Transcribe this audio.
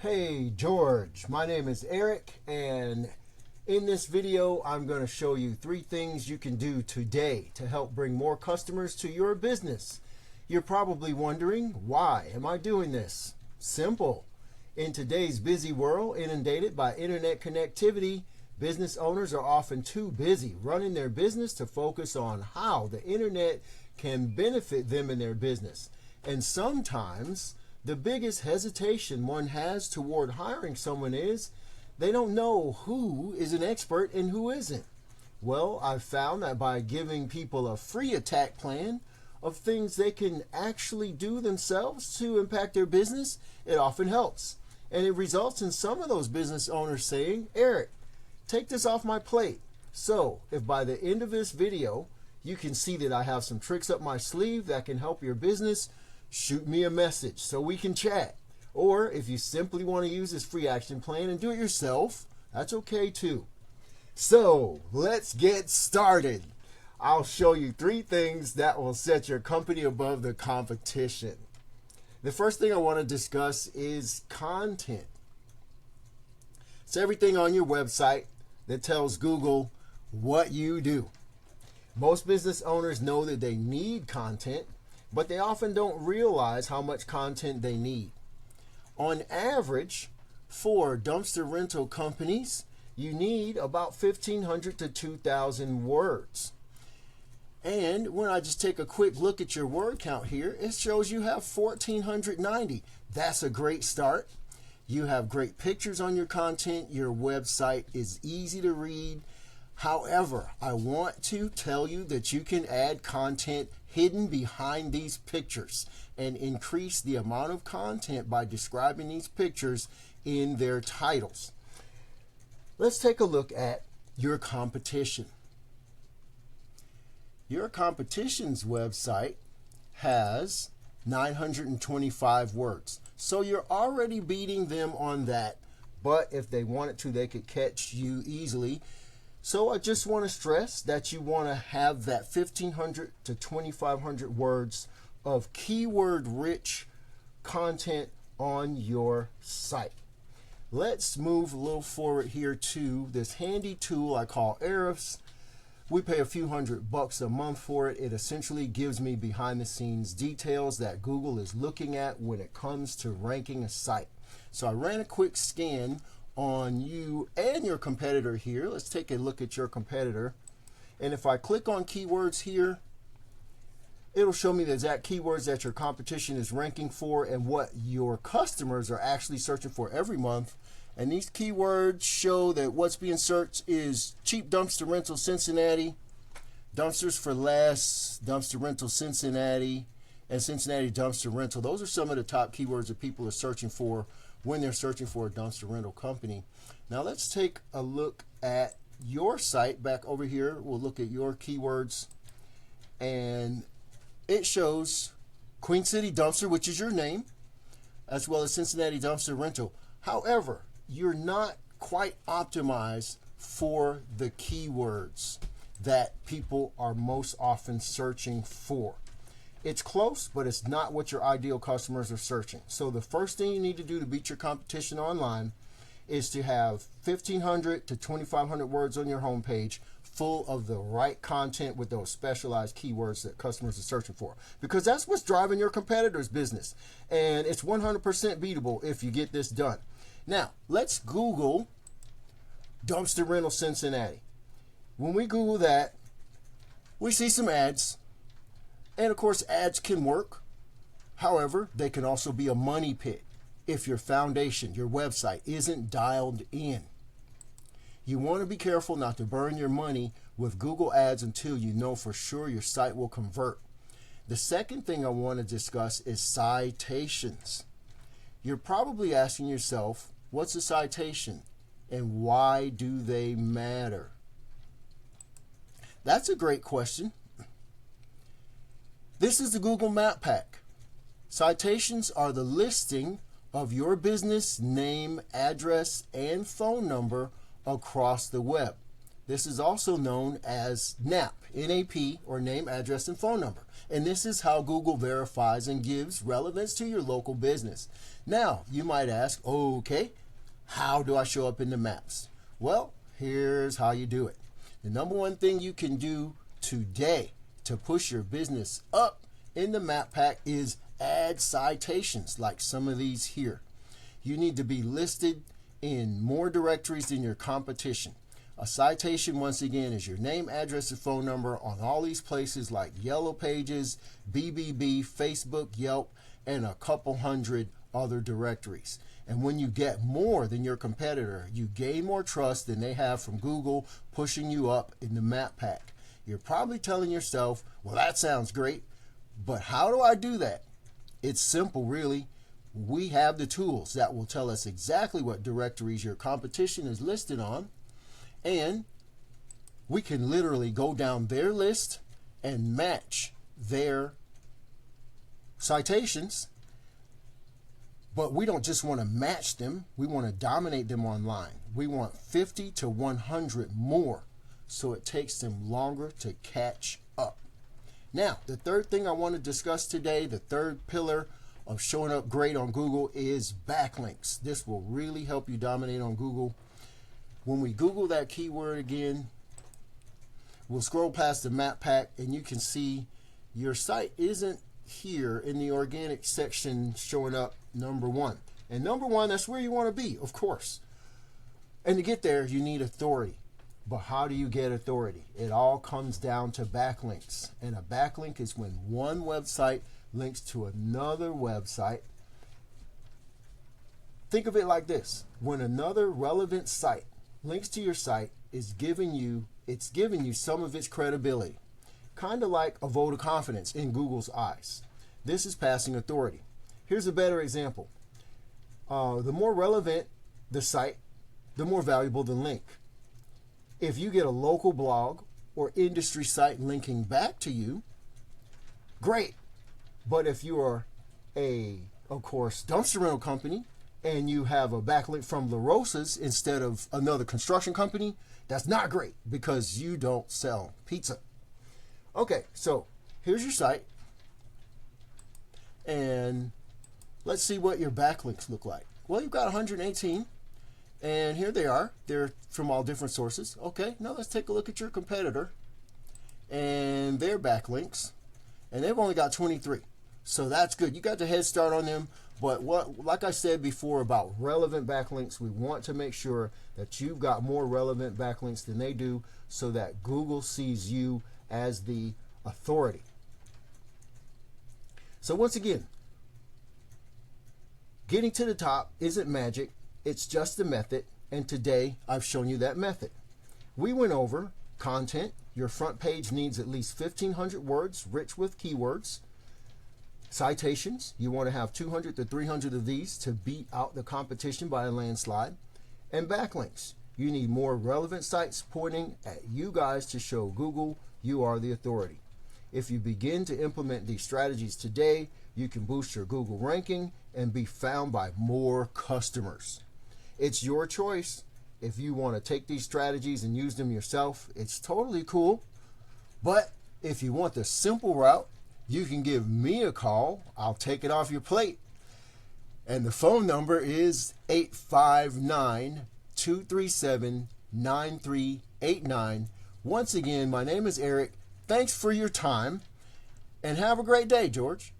Hey George, my name is Eric, and in this video I'm going to show you 3 things you can do today to help bring more customers to your business. You're probably wondering, why am I doing this? Simple. In today's busy world, inundated by internet connectivity, business owners are often too busy running their business to focus on how the internet can benefit them in their business. And sometimes the biggest hesitation one has toward hiring someone is they don't know who is an expert and who isn't. Well, I've found that by giving people a free attack plan of things they can actually do themselves to impact their business, it often helps. And it results in some of those business owners saying, Eric, take this off my plate. So if by the end of this video you can see that I have some tricks up my sleeve that can help your business, shoot me a message so we can chat. Or if you simply want to use this free action plan and do it yourself, that's okay too. So let's get started. I'll show you 3 things that will set your company above the competition. The first thing I want to discuss is content. It's everything on your website that tells Google what you do. Most business owners know that they need content, but they often don't realize how much content they need. On average, for dumpster rental companies, you need about 1,500 to 2,000 words. And when I just take a quick look at your word count here, it shows you have 1,490. That's a great start. You have great pictures on your content. Your website is easy to read. However, I want to tell you that you can add content hidden behind these pictures and increase the amount of content by describing these pictures in their titles. Let's take a look at your competition. Your competition's website has 925 words. So you're already beating them on that. But if they wanted to, they could catch you easily. So I just want to stress that you want to have that 1,500 to 2,500 words of keyword-rich content on your site. Let's move a little forward here to this handy tool I call Ahrefs. We pay a few $100 a month for it. It essentially gives me behind-the-scenes details that Google is looking at when it comes to ranking a site. So I ran a quick scan on you and your competitor here. Let's take a look at your competitor. And if I click on keywords here, it'll show me the exact keywords that your competition is ranking for and what your customers are actually searching for every month. And these keywords show that what's being searched is cheap dumpster rental Cincinnati, dumpsters for less, dumpster rental Cincinnati, and Cincinnati dumpster rental. Those are some of the top keywords that people are searching for when they're searching for a dumpster rental company. Now let's take a look at your site back over here. We'll look at your keywords, and it shows Queen City Dumpster, which is your name, as well as Cincinnati Dumpster Rental. However, you're not quite optimized for the keywords that people are most often searching for. It's close, but it's not what your ideal customers are searching. So the first thing you need to do to beat your competition online is to have 1,500 to 2,500 words on your homepage full of the right content with those specialized keywords that customers are searching for. Because that's what's driving your competitor's business. And it's 100% beatable if you get this done. Now, let's Google dumpster rental Cincinnati. When we Google that, we see some ads. And of course, ads can work. However, they can also be a money pit if your foundation, your website, isn't dialed in. You want to be careful not to burn your money with Google ads until you know for sure your site will convert. The second thing I want to discuss is citations. You're probably asking yourself, what's a citation and why do they matter? That's a great question. This is the Google Map Pack. Citations are the listing of your business name, address, and phone number across the web. This is also known as NAP, N-A-P, or name, address, and phone number. And this is how Google verifies and gives relevance to your local business. Now, you might ask, okay, how do I show up in the maps? Well, here's how you do it. The number one thing you can do today to push your business up in the map pack is add citations like some of these here. You need to be listed in more directories than your competition. A citation, once again, is your name, address, and phone number on all these places like Yellow Pages, BBB, Facebook, Yelp, and a couple hundred other directories. And when you get more than your competitor, you gain more trust than they have from Google pushing you up in the map pack. You're probably telling yourself, well, that sounds great, but how do I do that? It's simple, really. We have the tools that will tell us exactly what directories your competition is listed on, and we can literally go down their list and match their citations. But we don't just want to match them, we want to dominate them online. We want 50 to 100 more, so it takes them longer to catch up. Now, the third thing I want to discuss today, the third pillar of showing up great on Google, is backlinks. This will really help you dominate on Google. When we Google that keyword again, we'll scroll past the map pack and you can see your site isn't here in the organic section showing up number one. And number one, that's where you want to be, of course. And to get there, you need authority. But how do you get authority? It all comes down to backlinks. And a backlink is when one website links to another website. Think of it like this. When another relevant site links to your site, it's giving you some of its credibility. Kind of like a vote of confidence in Google's eyes. This is passing authority. Here's a better example. The more relevant the site, the more valuable the link. If you get a local blog or industry site linking back to you, great. But if you are of course, dumpster rental company and you have a backlink from La Rosa's instead of another construction company, that's not great because you don't sell pizza. Okay, so here's your site. And let's see what your backlinks look like. Well, you've got 118. And here they are. They're from all different sources. Okay, now let's take a look at your competitor and their backlinks. And they've only got 23. So that's good. You got the head start on them. But like I said before about relevant backlinks, we want to make sure that you've got more relevant backlinks than they do so that Google sees you as the authority. So once again, getting to the top isn't magic. It's just a method, and today I've shown you that method. We went over content. Your front page needs at least 1,500 words, rich with keywords. Citations, you want to have 200 to 300 of these to beat out the competition by a landslide. And backlinks, you need more relevant sites pointing at you guys to show Google you are the authority. If you begin to implement these strategies today, you can boost your Google ranking and be found by more customers. It's your choice. If you want to take these strategies and use them yourself, it's totally cool. But if you want the simple route, you can give me a call. I'll take it off your plate. And the phone number is 859-237-9389. Once again, my name is Eric. Thanks for your time, and have a great day, George.